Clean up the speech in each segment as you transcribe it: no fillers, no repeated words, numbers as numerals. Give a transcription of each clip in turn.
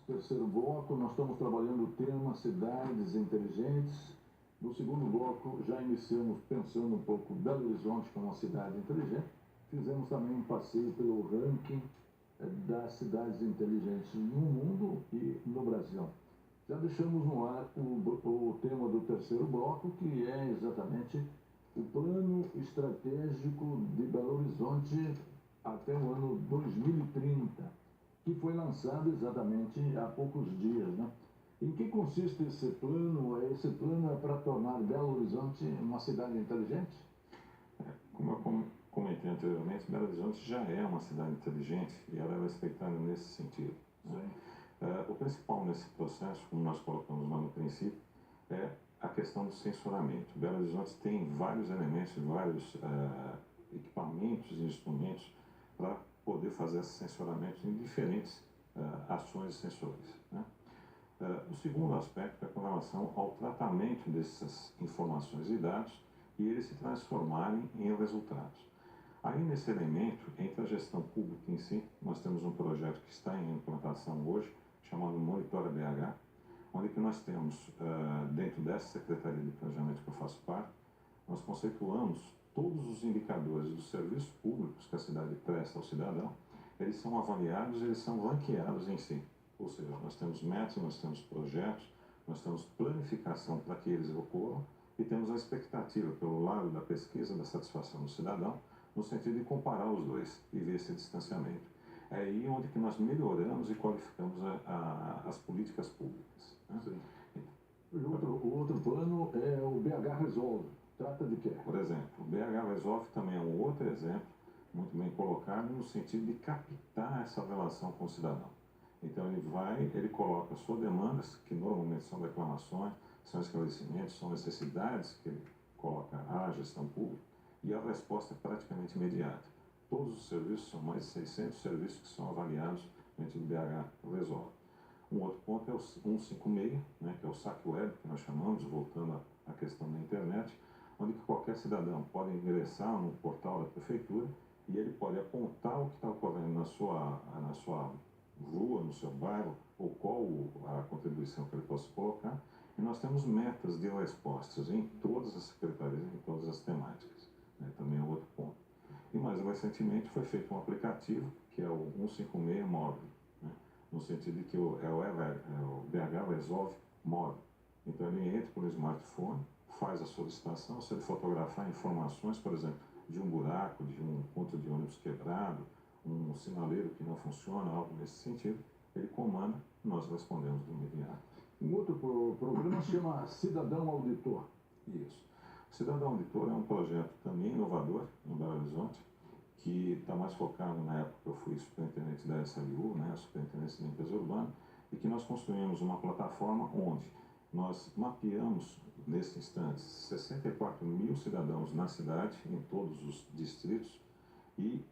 Terceiro bloco, nós estamos trabalhando o tema cidades inteligentes. No segundo bloco, já iniciamos pensando um pouco Belo Horizonte como uma cidade inteligente. Fizemos também um passeio pelo ranking das cidades inteligentes no mundo e no Brasil. Já deixamos no ar o tema do terceiro bloco, que é exatamente o plano estratégico de Belo Horizonte até o ano 2030, que foi lançado exatamente há poucos dias, né? Em que consiste esse plano? Esse plano é para tornar Belo Horizonte uma cidade inteligente? Como eu comentei anteriormente, Belo Horizonte já é uma cidade inteligente e ela é respeitada nesse sentido. Né? O principal nesse processo, como nós colocamos lá no princípio, é a questão do censuramento. Belo Horizonte tem vários elementos, vários equipamentos e instrumentos para poder fazer esse censuramento em diferentes ações e sensores. Né? O segundo aspecto é com relação ao tratamento dessas informações e dados e eles se transformarem em resultados. Aí, nesse elemento, entre a gestão pública em si, nós temos um projeto que está em implantação hoje, chamado Monitora BH, onde que nós temos, dentro dessa Secretaria de Planejamento que eu faço parte, nós conceituamos todos os indicadores dos serviços públicos que a cidade presta ao cidadão, eles são avaliados, eles são ranqueados em si. Ou seja, nós temos metas, nós temos projetos, nós temos planificação para que eles ocorram e temos a expectativa pelo lado da pesquisa, da satisfação do cidadão, no sentido de comparar os dois e ver esse distanciamento. É aí onde que nós melhoramos e qualificamos as políticas públicas. Né? Sim. O outro plano é o BH Resolve. Trata de quê? Por exemplo, o BH Resolve também é um outro exemplo, muito bem colocado, no sentido de captar essa relação com o cidadão. Então ele coloca suas demandas, que normalmente são reclamações, são esclarecimentos, são necessidades que ele coloca à gestão pública, e a resposta é praticamente imediata. Todos os serviços, são mais de 600 serviços que são avaliados dentro do BH Resolve. Um outro ponto é o 156, né, que é o saque web, que nós chamamos, voltando à questão da internet, onde qualquer cidadão pode ingressar no portal da prefeitura e ele pode apontar o que está ocorrendo na sua rua, no seu bairro, ou qual a contribuição que ele possa colocar. E nós temos metas de respostas em todas as secretarias, em todas as temáticas. Né? Também é outro ponto. E mais recentemente foi feito um aplicativo, que é o 156 móvel, né? No sentido de que é o BH Resolve móvel. Então ele entra pelo smartphone, faz a solicitação, se ele fotografar informações, por exemplo, de um buraco, de um ponto de ônibus quebrado, um sinaleiro que não funciona, algo nesse sentido, ele comanda, nós respondemos de imediato. Um outro programa se chama Cidadão Auditor. Isso. O Cidadão Auditor é um projeto também inovador em Belo Horizonte, que está mais focado na época que eu fui superintendente da SLU, né, a Superintendência de Limpeza Urbana, e que nós construímos uma plataforma onde nós mapeamos, nesse instante, 64 mil cidadãos na cidade, em todos os distritos, e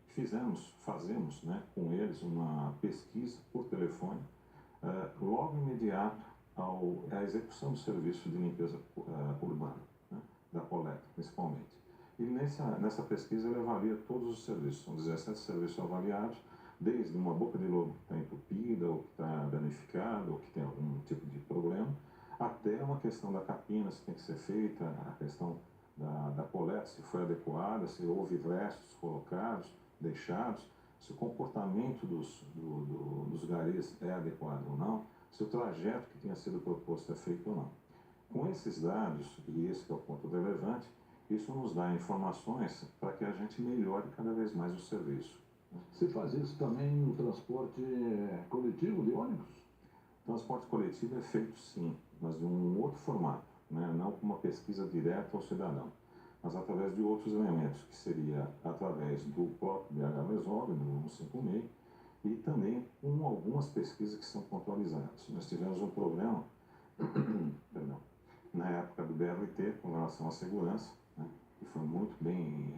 fazemos, né, com eles uma pesquisa por telefone, logo imediato à execução do serviço de limpeza urbana, né, da coleta, principalmente. E nessa pesquisa ele avalia todos os serviços, são 17 serviços avaliados, desde uma boca de lobo que está entupida, ou que está danificada, ou que tem algum tipo de problema, até uma questão da capina, se tem que ser feita, a questão da coleta, se foi adequada, se houve restos colocados, deixados, se o comportamento dos garis é adequado ou não, se o trajeto que tinha sido proposto é feito ou não. Com esses dados, e esse que é o ponto relevante, isso nos dá informações para que a gente melhore cada vez mais o serviço. Você faz isso também no transporte coletivo de ônibus? O transporte coletivo é feito sim, mas de um outro formato, né? Não com uma pesquisa direta ao cidadão, mas através de outros elementos, que seria através do próprio BH Resolve, do 156, e também com algumas pesquisas que são pontualizadas. Nós tivemos um problema, perdão, na época do BRT, com relação à segurança, né, que foi muito bem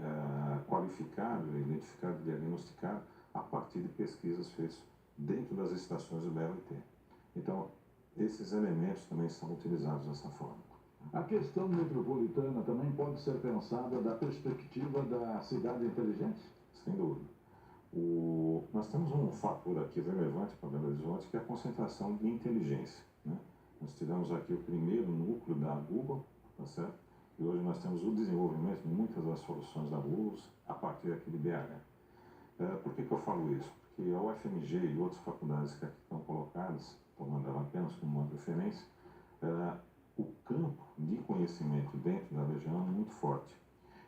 qualificado, identificado e diagnosticado a partir de pesquisas feitas dentro das estações do BRT. Então, esses elementos também são utilizados dessa forma. A questão metropolitana também pode ser pensada da perspectiva da cidade inteligente? Sem dúvida. Nós temos um fator aqui relevante para Belo Horizonte, que é a concentração de inteligência, né? Nós tivemos aqui o primeiro núcleo da Google, tá certo? E hoje nós temos o desenvolvimento de muitas das soluções da Google a partir aqui de BH. Por que eu falo isso? Porque a UFMG e outras faculdades que aqui estão colocadas, tomando ela apenas como uma referência, o campo de conhecimento dentro da região é muito forte.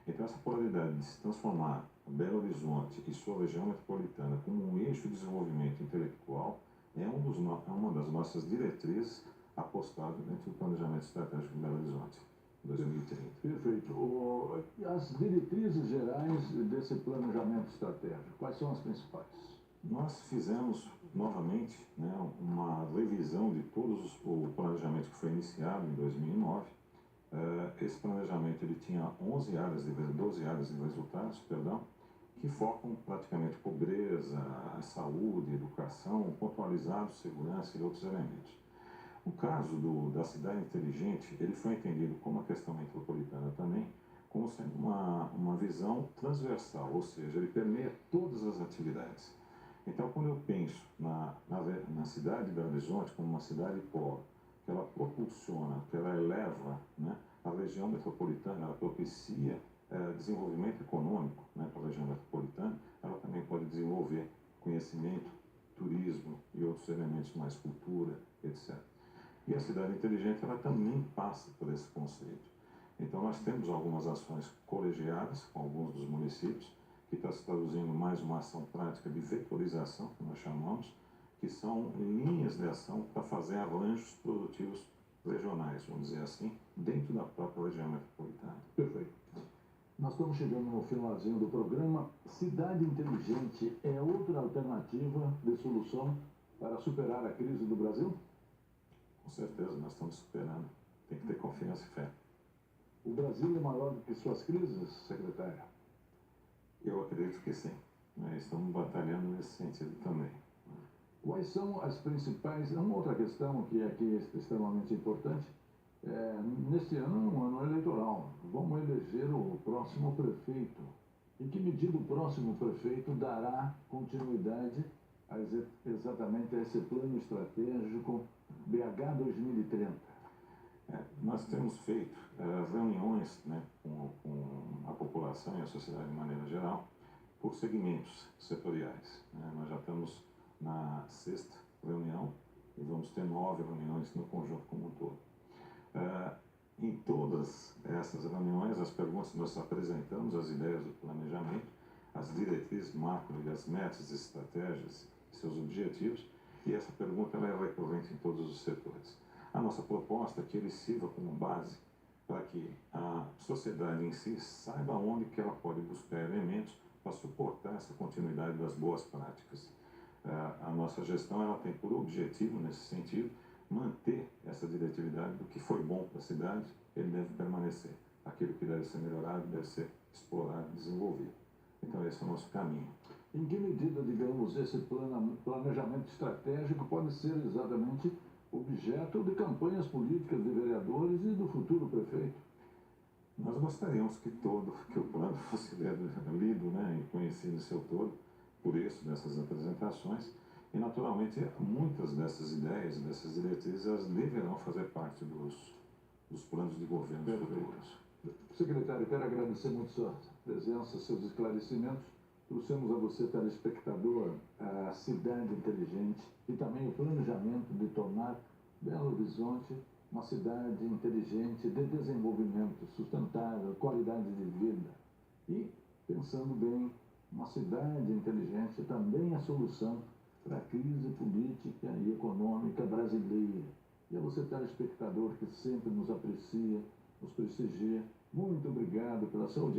Então, essa polaridade de se transformar Belo Horizonte e sua região metropolitana como um eixo de desenvolvimento intelectual é uma das nossas diretrizes apostadas dentro do planejamento estratégico de Belo Horizonte, 2030. Perfeito. As diretrizes gerais desse planejamento estratégico, quais são as principais? Nós fizemos novamente, né, uma revisão de o planejamento que foi iniciado em 2009. Esse planejamento ele tinha 12 áreas de resultados, que focam praticamente pobreza, saúde, educação, pontualizados, segurança e outros elementos. O caso da cidade inteligente, ele foi entendido como uma questão metropolitana também, como sendo uma visão transversal, ou seja, ele permeia todas as atividades. Então, quando eu penso na cidade de Belo Horizonte como uma cidade polo, que ela propulsiona, que ela eleva, né, a região metropolitana, ela propicia desenvolvimento econômico, né, para a região metropolitana, ela também pode desenvolver conhecimento, turismo e outros elementos mais, cultura, etc. E a cidade inteligente, ela também passa por esse conceito. Então, nós temos algumas ações colegiadas com alguns dos municípios, que está se traduzindo mais uma ação prática de vetorização, que nós chamamos, que são linhas de ação para fazer arranjos produtivos regionais, vamos dizer assim, dentro da própria região metropolitana. Perfeito. Nós estamos chegando no finalzinho do programa. Cidade inteligente é outra alternativa de solução para superar a crise do Brasil? Com certeza, nós estamos superando. Tem que ter confiança e fé. O Brasil é maior do que suas crises, secretário? Eu acredito que sim. Estamos batalhando nesse sentido também. Quais são as principais... Uma outra questão que aqui é extremamente importante. Neste ano é um ano eleitoral. Vamos eleger o próximo prefeito. Em que medida o próximo prefeito dará continuidade exatamente a esse plano estratégico BH 2030? Nós temos feito reuniões, né, com a população e a sociedade de maneira geral, por segmentos setoriais. Nós já estamos na 6ª reunião e vamos ter 9 reuniões no conjunto como um todo. Em todas essas reuniões, as perguntas nós apresentamos, as ideias do planejamento, as diretrizes macro e as metas, estratégias, seus objetivos, e essa pergunta ela é recorrente em todos os setores. A nossa proposta é que ele sirva como base para que a sociedade em si saiba onde que ela pode buscar elementos para suportar essa continuidade das boas práticas. A nossa gestão ela tem por objetivo, nesse sentido, manter essa diretividade do que foi bom para a cidade, ele deve permanecer. Aquilo que deve ser melhorado deve ser explorado e desenvolvido. Então esse é o nosso caminho. Em que medida, digamos, esse planejamento estratégico pode ser exatamente objeto de campanhas políticas de vereadores e do futuro prefeito? Nós gostaríamos que o plano fosse lido, né, e conhecido em seu todo, por isso, dessas apresentações, e naturalmente muitas dessas ideias, dessas diretrizes, elas deverão fazer parte dos planos de governo futuros. Secretário, quero agradecer muito sua presença, seus esclarecimentos. Trouxemos a você, telespectador, a cidade inteligente e também o planejamento de tornar Belo Horizonte uma cidade inteligente de desenvolvimento sustentável, qualidade de vida. E, pensando bem, uma cidade inteligente também é a solução para a crise política e econômica brasileira. E a você, telespectador, que sempre nos aprecia, nos prestigia, muito obrigado pela sua audiência.